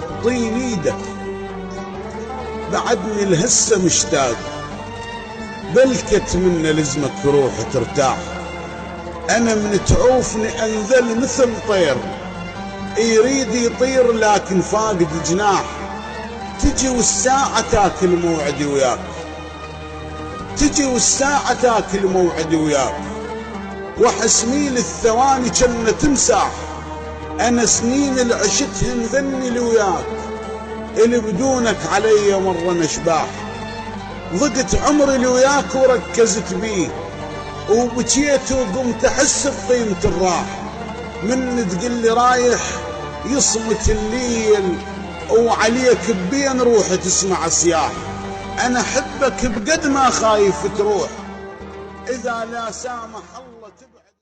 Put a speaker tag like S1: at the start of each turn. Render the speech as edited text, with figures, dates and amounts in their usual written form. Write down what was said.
S1: اعطيني ايدك بعدني الهسه مشتاق، بلكت منا لزمك روح ترتاح. انا من تعوفني انذل مثل طير يريد يطير لكن فاقد جناح. تجي والساعة تاكل موعدي وياك، تجي والساعة تاكل موعدي وياك، وحسميل الثواني جنة تمساح. انا سنين اللي عشتهن ذني اللي وياك، اللي بدونك علي مرة نشباح. ضقت عمري اللي وياك وركزت بيه، وبكيت وقمت احس بقيمة الراح. من تقلي رايح يصمت الليل، وعليك بين روحي تسمع صياح. انا احبك بقد ما خايف تروح، اذا لا سامح الله